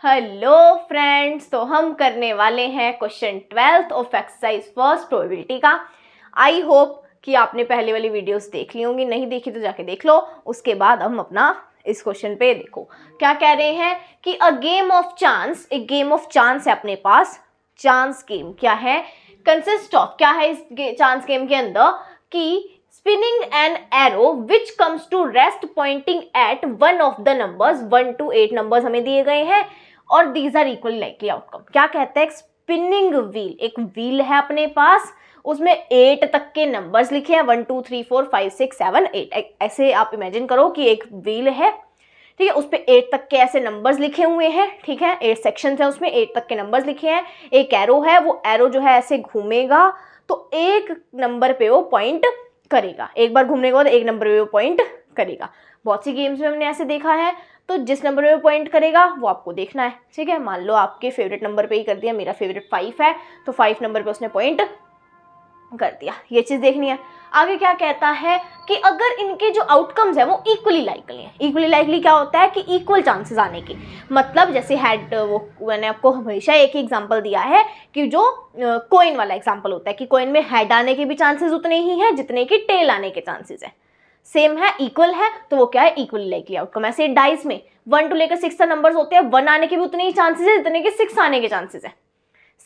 Hello friends, तो हम करने वाले हैं question 12th of exercise first probability का। आई होप कि आपने पहले वाली वीडियोस देख ली होंगी, नहीं देखी तो जाके देख लो। उसके बाद हम अपना इस क्वेश्चन पे देखो क्या कह रहे हैं कि अ गेम ऑफ चांस, एक गेम ऑफ चांस है अपने पास। चांस गेम क्या है, कंसिस्ट ऑफ क्या है इस चांस गेम के अंदर कि spinning an arrow which comes to rest pointing at one of the numbers 1 to 8 numbers हमें दिए गए हैं और these are equally likely outcome। क्या कहता है, स्पिनिंग व्हील, एक व्हील है अपने पास, उसमें 8 तक के नंबर्स लिखे हैं, 1 2 3 4 5 6 7 8। ऐसे आप इमेजिन करो कि एक व्हील है, ठीक है, उस पर 8 तक के ऐसे नंबर्स लिखे हुए हैं, ठीक है, 8 सेक्शंस हैं, उसमें 8 तक के नंबर्स लिखे हैं। एक एरो है, वो एरो जो है ऐसे घूमेगा तो एक नंबर पे वो पॉइंट करेगा, एक बार घूमने के बाद एक नंबर पे वो पॉइंट करेगा। बहुत सी गेम्स में हमने ऐसे देखा है, तो जिस नंबर पे वो पॉइंट करेगा वो आपको देखना है, ठीक है। मान लो आपके फेवरेट नंबर पे ही कर दिया, मेरा फेवरेट 5 है, तो 5 नंबर पे उसने पॉइंट कर दिया, ये चीज देखनी है। आगे क्या कहता है कि अगर इनके जो आउटकम्स है वो इक्वली लाइकली है। इक्वली लाइकली क्या होता है कि इक्वल चांसेस आने की, मतलब जैसे हैड, वो मैंने आपको हमेशा एक ही एग्जांपल दिया है कि जो कॉइन वाला एग्जांपल होता है कि कॉइन में हेड आने के भी चांसेस उतने ही हैं जितने की टेल आने के चांसेस है। सेम है, इक्वल है, तो वो क्या है, इक्वली लाइकली आउटकम। ऐसे डाइस में 1 to लेकर 6 तक नंबर्स होते हैं, 1 आने के भी उतने ही चांसेस है जितने के 6 आने के चांसेस है।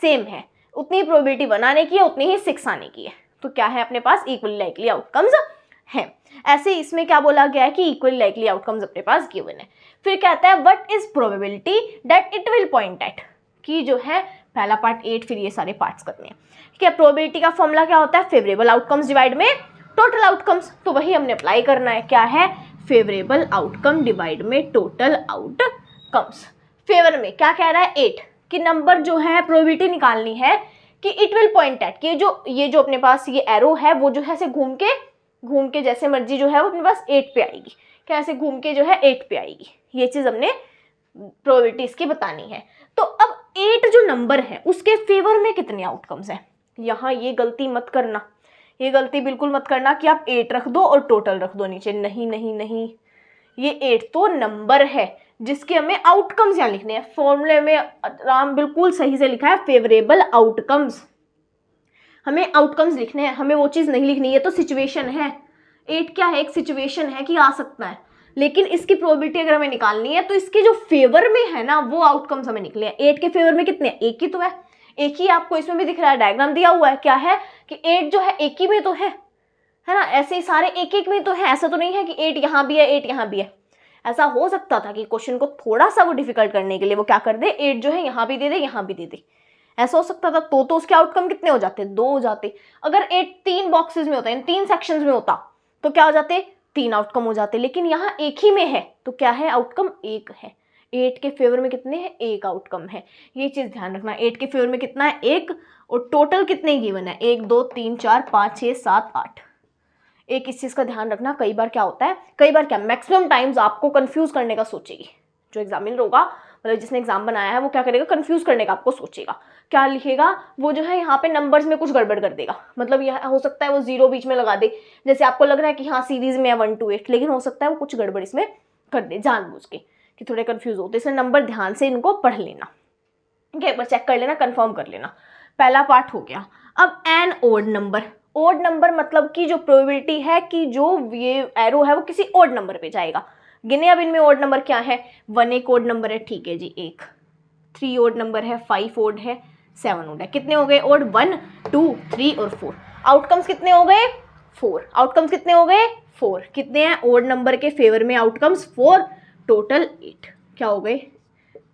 सेम है, उतनी प्रोबेबिलिटी 1 आने की है, उतनी ही 6 आने की है। तो क्या है अपने पास, इक्वली लाइकली आउटकम्स है। ऐसे इसमें क्या बोला गया है कि इक्वली लाइकली आउटकम्स अपने पास गिवन है। फिर कहता है what is probability that it will point at, कि जो है पहला पार्ट 8, फिर ये सारे पार्ट्स करने हैं। क्या प्रोबेबिलिटी का फॉर्मूला क्या होता है, फेवरेबल आउटकम्स डिवाइड में टोटल आउटकम्स, तो वही हमने अप्लाई करना है। क्या है, फेवरेबल आउटकम डिवाइड में टोटल आउटकम्स। फेवर में क्या कह रहा है, 8 कि नंबर जो है प्रोबेबिलिटी निकालनी है कि इट विल पॉइंट एट, कि ये जो अपने पास ये एरो है वो जो है ऐसे घूम के जैसे मर्जी जो है वो अपने पास 8 पे आएगी। क्या ऐसे घूम के जो है 8 पे आएगी, ये चीज हमने प्रोबेबिलिटी इसकी बतानी है। तो अब 8 जो नंबर है उसके फेवर में कितने आउटकम्स हैं, यहाँ ये गलती मत करना, ये गलती बिल्कुल मत करना कि आप 8 रख दो और टोटल रख दो नीचे। नहीं नहीं नहीं, ये 8 तो नंबर है जिसके हमें आउटकम्स यहाँ लिखने हैं। फॉर्मूले में आराम बिल्कुल सही से लिखा है फेवरेबल आउटकम्स, हमें आउटकम्स लिखने हैं, हमें वो चीज़ नहीं लिखनी। ये तो सिचुएशन है, 8 क्या है, एक सिचुएशन है कि आ सकता है, लेकिन इसकी प्रोबेबिलिटी अगर हमें निकालनी है तो इसके जो फेवर में है ना वो आउटकम्स हमें निकले हैं। 8 के फेवर में कितने हैं, एक ही तो है, एक ही आपको इसमें भी दिख रहा है, डायग्राम दिया हुआ है। क्या है कि 8 जो है एक ही में तो है ना, ऐसे ही सारे एक एक में तो है। ऐसा तो नहीं है कि 8 यहाँ भी है 8 यहाँ भी है। ऐसा हो सकता था कि क्वेश्चन को थोड़ा सा वो डिफिकल्ट करने के लिए वो क्या कर दे, 8 जो है यहाँ भी दे दे यहाँ भी दे दे, ऐसा हो सकता था। तो उसके आउटकम कितने हो जाते, 2 हो जाते। अगर 8 3 बॉक्सेस में होता है, 3 सेक्शंस में होता तो क्या हो जाते, 3 आउटकम हो जाते। लेकिन यहाँ एक ही में है तो क्या है, आउटकम 1 है। 8 के फेवर में कितने हैं, 1 आउटकम है, ये चीज ध्यान रखना। 8 के फेवर में कितना है, 1, और टोटल कितने गिवन है, 1 2 3 4 5 6 7 8। एक इस चीज का ध्यान रखना, कई बार क्या होता है, कई बार क्या मैक्सिमम टाइम्स आपको कंफ्यूज करने का सोचेगी जो एग्जामिनर होगा, मतलब जिसने एग्जाम बनाया है वो क्या करेगा, कंफ्यूज करने का आपको सोचेगा। क्या लिखेगा वो जो है यहाँ पे नंबर्स में कुछ गड़बड़ कर देगा। मतलब यह हो सकता है वो 0 बीच में लगा दे, जैसे आपको लग रहा है कि हाँ सीरीज में है 1 to 8, लेकिन हो सकता है वो कुछ गड़बड़ इसमें कर दे जानबूझ के कि थोड़े कंफ्यूज होते। इसलिए नंबर ध्यान से इनको पढ़ लेना, ठीक है, एक बार चेक कर लेना, कंफर्म कर लेना। पहला पार्ट हो गया। अब an odd number, odd number मतलब कि जो प्रोबेबिलिटी है कि जो ये एरो है वो किसी ओड नंबर पे जाएगा। गिने अब इनमें ओड नंबर क्या है, 1 एक ओड नंबर है, ठीक है जी, 1 3 ओड नंबर है, 5 ओड है, 7 ओड है। कितने हो गए ओड, 1 2 3 और 4। आउटकम्स कितने हो गए, 4। आउटकम्स कितने हो गए, 4। कितने हैं ओड नंबर के फेवर में आउटकम्स, 4, टोटल 8। क्या हो गए,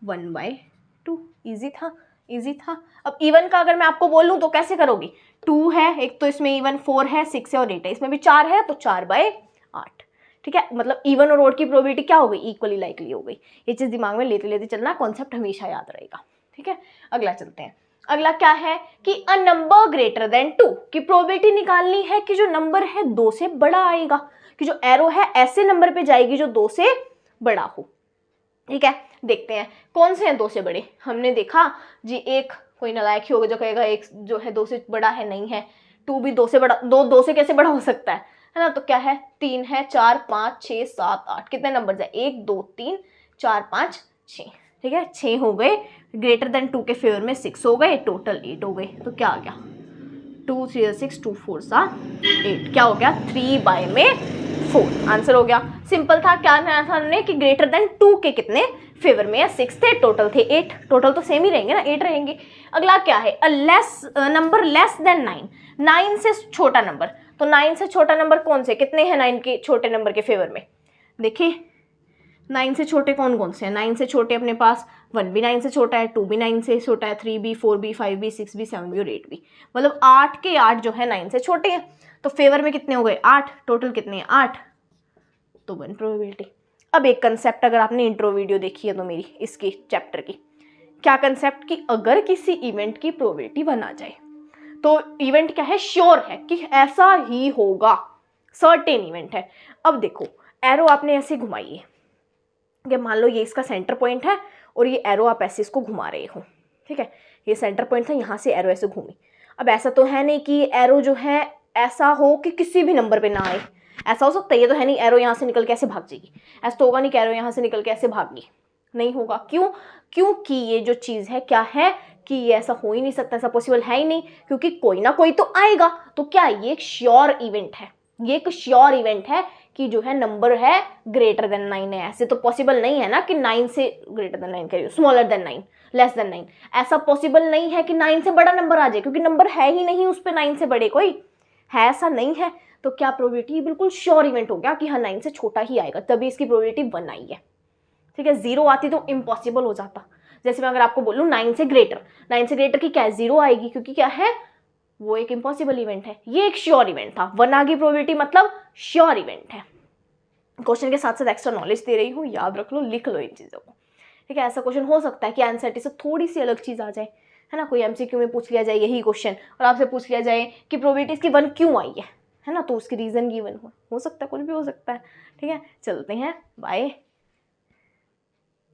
1/2। इजी था, इजी था। अब इवन का अगर मैं आपको बोलूं तो कैसे करोगी, 2 है एक, तो इसमें इवन 4 है, 6 है और 8 है, इसमें भी 4 है तो 4/8, ठीक है। मतलब इवन और ओड की प्रोबेबिलिटी क्या हो गई, इक्वली लाइकली हो गई। ये चीज दिमाग में लेते लेते चलना, कॉन्सेप्ट हमेशा याद रहेगा, ठीक है। अगला चलते हैं। अगला क्या है कि अ नंबर ग्रेटर देन 2, की प्रोबेबिलिटी निकालनी है कि जो नंबर है 2 से बड़ा आएगा, कि जो एरो है ऐसे नंबर पे जाएगी जो 2 से बड़ा हो, ठीक है। देखते हैं कौन से हैं 2 से बड़े। हमने देखा जी, एक कोई नालायक ही होगा जो कहेगा एक जो है 2 से बड़ा है, नहीं है। 2 भी 2 से बड़ा, 2 से कैसे बड़ा हो सकता है ना। तो क्या है, 3 है, 4 5 6 7 8, कितने नंबर है, 1 2 3 4 5 6, ठीक है, 6 हो गए, ग्रेटर देन 2 के फेवर में 6 हो गए, टोटल 8 हो गए। तो क्या आ गया, 2 3 6 2 4 8, क्या हो गया 3/4 आंसर हो गया। सिंपल था। क्या था हमने कि ग्रेटर देन 2 के कितने फेवर में है, 6 थे, टोटल थे 8, टोटल तो सेम ही रहेंगे ना, 8 रहेंगे। अगला क्या है, नंबर लेस देन 9, 9 से छोटा नंबर। तो 9 से छोटा नंबर कौन से, कितने हैं 9 के छोटे नंबर के फेवर में, देखिए 9 से छोटे कौन कौन से हैं। 9 से छोटे अपने पास 1 भी 9 से छोटा है, 2 भी 9 से छोटा है, 3 भी, 4 भी, 5 भी, 6 भी, 7 भी और 8 भी, मतलब 8 के 8 जो है 9 से छोटे हैं। तो फेवर में कितने हो गए 8, टोटल कितने हैं 8, तो 1 प्रोबेबिलिटी। अब एक कंसेप्ट, अगर आपने इंट्रो वीडियो देखी है तो मेरी इसकी चैप्टर की, क्या कंसेप्ट कि अगर किसी इवेंट की प्रोबेबिलिटी 1 आ जाए तो इवेंट क्या है, श्योर है कि ऐसा ही होगा, सर्टेन इवेंट है। अब देखो एरो आपने ऐसे घुमाई है कि मान लो ये इसका सेंटर पॉइंट है और ये एरो आप ऐसे इसको घुमा रहे हो, ठीक है, ये सेंटर पॉइंट था, यहाँ से एरो ऐसे घूमी। अब ऐसा तो है नहीं कि एरो जो है ऐसा हो कि किसी भी नंबर पे ना आए, ऐसा हो सकता है, ये तो है नहीं एरो यहाँ से निकल के ऐसे भाग जाएगी, ऐसा तो होगा नहीं कि एरो यहाँ से निकल के ऐसे भागी, नहीं होगा। क्यों, क्योंकि ये जो चीज़ है क्या है कि ये ऐसा हो ही नहीं सकता, ऐसा पॉसिबल है ही नहीं, क्योंकि कोई ना कोई तो आएगा। तो क्या ये एक श्योर इवेंट है, ये एक श्योर इवेंट है कि जो है नंबर है ग्रेटर देन 9 है। ऐसे तो पॉसिबल नहीं है ना कि 9 से ग्रेटर देन 9 करिए, स्मॉलर देन 9, लेस देन 9, ऐसा पॉसिबल नहीं है कि 9 से बड़ा नंबर आ जाए, क्योंकि नंबर है ही नहीं उस पर 9 से बड़े कोई है, ऐसा नहीं है। तो क्या प्रोबेबिलिटी बिल्कुल श्योर इवेंट हो गया कि हाँ 9 से छोटा ही आएगा, तभी इसकी प्रोबेबिलिटी 1 आई है, ठीक है। 0 आती तो इम्पॉसिबल हो जाता। जैसे मैं अगर आपको बोलूँ 9 से ग्रेटर की क्या 0 आएगी, क्योंकि क्या है वो एक इम्पॉसिबल इवेंट है, ये एक श्योर इवेंट था। 1 आ गई प्रोबेबिलिटी मतलब श्योर इवेंट है। क्वेश्चन के साथ साथ एक्स्ट्रा नॉलेज दे रही हूँ, याद रख लो, लिख लो इन चीज़ों को, ठीक है। ऐसा क्वेश्चन हो सकता है कि एनसीईआरटी से थोड़ी सी अलग चीज़ आ जाए, है ना, कोई एमसीक्यू में पूछ लिया जाए यही क्वेश्चन और आपसे पूछ लिया जाए कि प्रोबेबिलिटी इसकी 1 क्यों आई है ना, तो उसकी रीज़न गिवन हो सकता है, कुछ भी हो सकता है, ठीक है। चलते हैं, बाय।